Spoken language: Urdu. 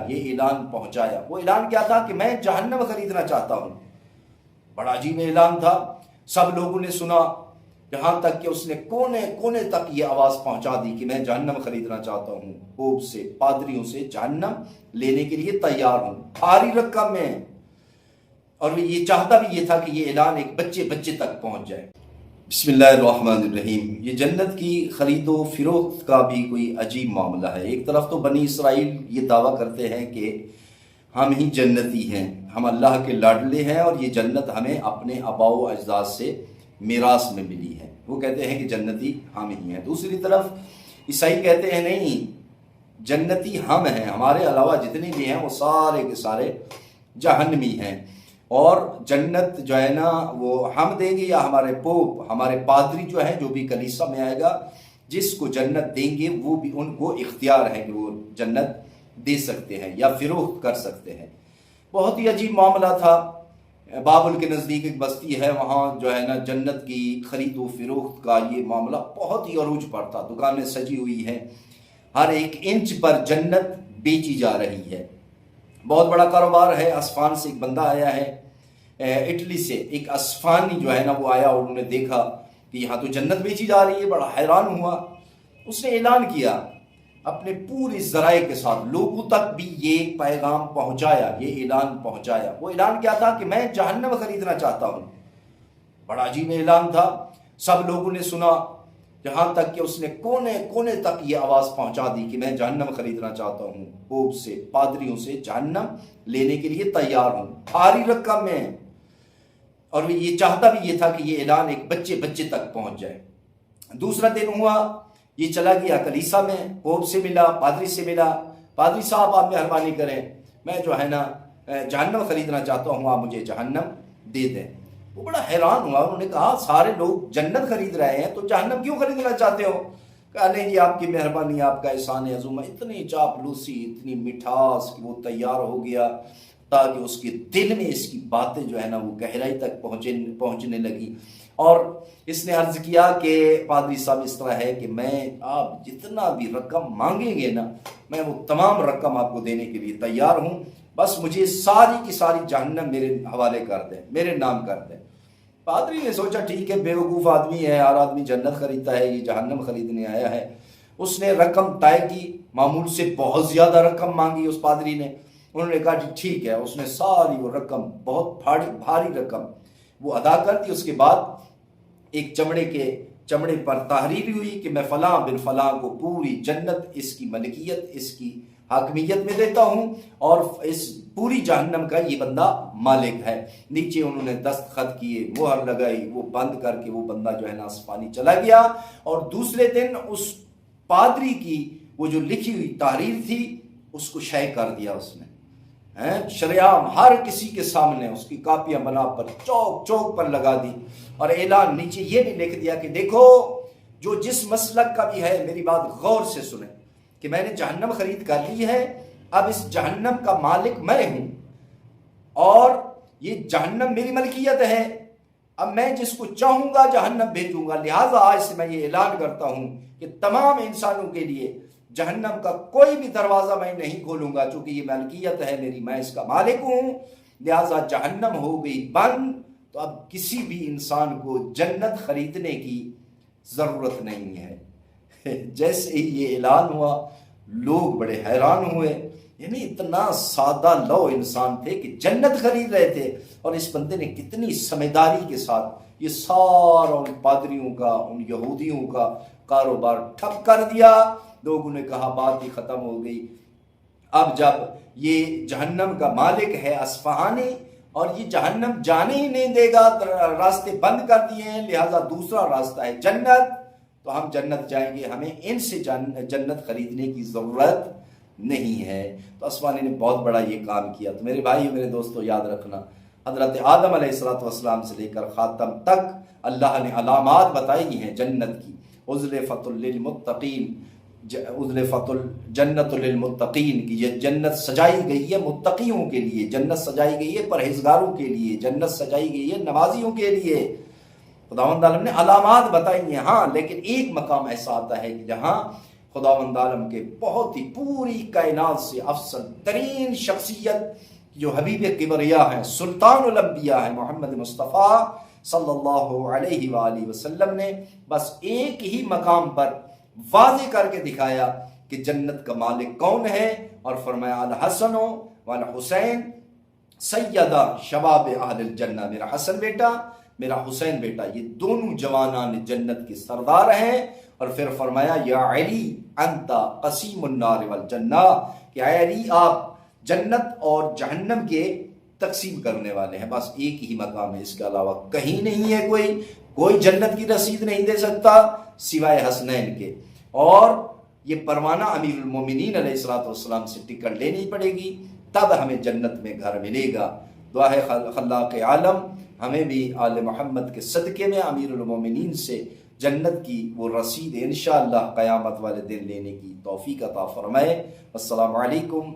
یہ اعلان پہنچایا۔ وہ اعلان کیا تھا کہ میں جہنم خریدنا چاہتا ہوں۔ بڑا عجیب اعلان تھا، سب لوگوں نے سنا، یہاں تک کہ اس نے کونے کونے تک یہ آواز پہنچا دی کہ میں جہنم خریدنا چاہتا ہوں، پوپ سے، پادریوں سے جہنم لینے کے لیے تیار ہوں، بھاری رقم میں۔ اور وہ یہ چاہتا بھی یہ تھا کہ یہ اعلان ایک بچے تک پہنچ جائے۔ بسم اللہ الرحمن الرحیم۔ یہ جنت کی خرید و فروخت کا بھی کوئی عجیب معاملہ ہے۔ ایک طرف تو بنی اسرائیل یہ دعویٰ کرتے ہیں کہ ہم ہی جنتی ہیں، ہم اللہ کے لاڈلے ہیں اور یہ جنت ہمیں اپنے آباء و اجداد سے میراث میں ملی ہے، وہ کہتے ہیں کہ جنتی ہم ہی ہیں۔ دوسری طرف عیسائی کہتے ہیں نہیں، جنتی ہم ہیں، ہمارے علاوہ جتنے بھی ہیں وہ سارے کے سارے جہنمی ہیں، اور جنت جو ہے نا وہ ہم دیں گے یا ہمارے پوپ، ہمارے پادری جو ہیں، جو بھی کلیسا میں آئے گا، جس کو جنت دیں گے وہ بھی ان کو اختیار ہے کہ وہ جنت دے سکتے ہیں یا فروخت کر سکتے ہیں۔ بہت ہی عجیب معاملہ تھا۔ بابل کے نزدیک ایک بستی ہے، وہاں جو ہے نا جنت کی خرید و فروخت کا یہ معاملہ بہت ہی عروج پر تھا۔ دکانیں سجی ہوئی ہیں، ہر ایک انچ پر جنت بیچی جا رہی ہے، بہت بڑا کاروبار ہے۔ اسفان سے ایک بندہ آیا ہے، اٹلی سے ایک اسفانی جو ہے نا وہ آیا اور انہوں نے دیکھا کہ یہاں تو جنت بیچی جا رہی ہے، بڑا حیران ہوا۔ اس نے اعلان کیا اپنے پوری ذرائع کے ساتھ، لوگوں تک بھی یہ پیغام پہنچایا، یہ اعلان پہنچایا۔ وہ اعلان کیا تھا کہ میں جہنم خریدنا چاہتا ہوں۔ بڑا عجیب اعلان تھا، سب لوگوں نے سنا، یہاں تک کہ اس نے کونے کونے تک یہ آواز پہنچا دی کہ میں جہنم خریدنا چاہتا ہوں، پوپ سے، پادریوں سے جہنم لینے کے لیے تیار ہوں، بھاری رقم میں۔ اور وہ یہ چاہتا بھی یہ تھا کہ یہ اعلان ایک بچے تک پہنچ جائے۔ دوسرا دن ہوا، یہ چلا گیا کلیسا میں، پوپ سے ملا، پادری سے ملا، پادری صاحب آپ مہربانی کریں، میں جو ہے نا جہنم خریدنا چاہتا ہوں، آپ مجھے جہنم دے دیں۔ وہ بڑا حیران ہوا، انہوں نے کہا سارے لوگ جنت خرید رہے ہیں تو جہنم کیوں خریدنا چاہتے ہو؟ کہا نہیں، یہ آپ کی مہربانی، آپ کا احسان عظیم ہے۔ اتنی چاپلوسی، اتنی مٹھاس کہ وہ تیار ہو گیا تاکہ اس کے دل میں اس کی باتیں جو ہے نا وہ گہرائی تک پہنچنے لگی۔ اور اس نے عرض کیا کہ پادری صاحب اس طرح ہے کہ میں آپ جتنا بھی رقم مانگیں گے نا، میں وہ تمام رقم آپ کو دینے کے لیے تیار ہوں، بس مجھے ساری کی ساری جہنم میرے حوالے کر دیں، میرے نام کر دیں۔ پادری نے سوچا ٹھیک ہے، بیوقوف آدمی ہے، ہر آدمی جنت خریدتا ہے، یہ جہنم خریدنے آیا ہے۔ اس نے رقم طے کی، معمول سے بہت زیادہ رقم مانگی اس پادری نے۔ انہوں نے کہا جی ٹھیک ہے، اس نے ساری وہ رقم، بہت بھاری رقم وہ ادا کر دی۔ اس کے بعد ایک چمڑے پر تحریر ہوئی کہ میں فلاں بن فلاں کو پوری جنت، اس کی ملکیت، اس کی حاکمیت میں دیتا ہوں، اور اس پوری جہنم کا یہ بندہ مالک ہے۔ نیچے انہوں نے دستخط کیے، مہر لگائی، وہ بند کر کے وہ بندہ جو ہے نا اسفانی چلا گیا۔ اور دوسرے دن اس پادری کی وہ جو لکھی ہوئی تحریر تھی اس کو شائع کر دیا اس نے، شریعام ہر کسی کے سامنے اس کی کاپیاں بنا پر چوک چوک پر لگا دی، اور اعلان نیچے یہ بھی لکھ دیا کہ دیکھو جو جس مسلک کا بھی ہے میری بات غور سے سنیں کہ میں نے جہنم خرید کر لی ہے، اب اس جہنم کا مالک میں ہوں اور یہ جہنم میری ملکیت ہے، اب میں جس کو چاہوں گا جہنم بھیجوں گا۔ لہٰذا آج سے میں یہ اعلان کرتا ہوں کہ تمام انسانوں کے لیے جہنم کا کوئی بھی دروازہ میں نہیں کھولوں گا، چونکہ یہ ملکیت ہے میری، میں اس کا مالک ہوں، لہٰذا جہنم ہو گئی بند۔ تو اب کسی بھی انسان کو جنت خریدنے کی ضرورت نہیں ہے۔ جیسے ہی یہ اعلان ہوا لوگ بڑے حیران ہوئے، یعنی اتنا سادہ لو انسان تھے کہ جنت خرید رہے تھے، اور اس بندے نے کتنی سمجھداری کے ساتھ یہ سارا ان پادریوں کا، ان یہودیوں کا کاروبار ٹھپ کر دیا۔ لوگوں نے کہا بات ہی ختم ہو گئی۔ اب جب یہ جہنم کا مالک ہے اصفہانی اور یہ جہنم جانے ہی نہیں دے گا، راستے بند کر دیے ہیں، لہٰذا دوسرا راستہ ہے جنت، تو ہم جنت جائیں گے، ہمیں ان سے جنت خریدنے کی ضرورت نہیں ہے۔ تو اصفہانی نے بہت بڑا یہ کام کیا۔ تو میرے بھائی میرے دوستو یاد رکھنا، حضرت آدم علیہ السلام سے لے کر خاتم تک اللہ نے علامات بتائی ہیں جنت کی۔ ازلفت للمتقین، ازلفت الجنت للمتقین کی یہ جنت سجائی گئی ہے متقیوں کے لیے، جنت سجائی گئی ہے پرہیزگاروں کے لیے، جنت سجائی گئی ہے نمازیوں کے لیے۔ خداوند عالم نے علامات بتائی ہیں، ہاں، لیکن ایک مقام ایسا آتا ہے کہ جہاں خداوند عالم کے بہت ہی پوری کائنات سے افضل ترین شخصیت جو حبیب کبریا ہیں، سلطان الانبیاء ہیں، محمد مصطفیٰ صلی اللہ علیہ وآلہ وسلم نے بس ایک ہی مقام پر واضح کر کے دکھایا کہ جنت کا مالک کون ہے، اور فرمایا الحسن والحسین سیدہ شباب اہل الجنہ، میرا حسن بیٹا میرا حسین بیٹا یہ دونوں جوانان جنت کے سردار ہیں، اور پھر فرمایا یا علی انت قسیم النار والجنہ، کہ اے علی آپ جنت اور جہنم کے تقسیم کرنے والے ہیں، بس ایک ہی مقام ہے، اس کے علاوہ کہیں نہیں ہے، کوئی جنت کی رسید نہیں دے سکتا سوائے حسنین کے، اور یہ پروانہ امیر المومنین علیہ الصلوۃ والسلام سے ٹکٹ لینی پڑے گی، تب ہمیں جنت میں گھر ملے گا۔ دعا ہے خلاق عالم ہمیں بھی آل محمد کے صدقے میں امیر المومنین سے جنت کی وہ رسید انشاءاللہ قیامت والے دن لینے کی توفیق عطا فرمائے۔ السلام علیکم۔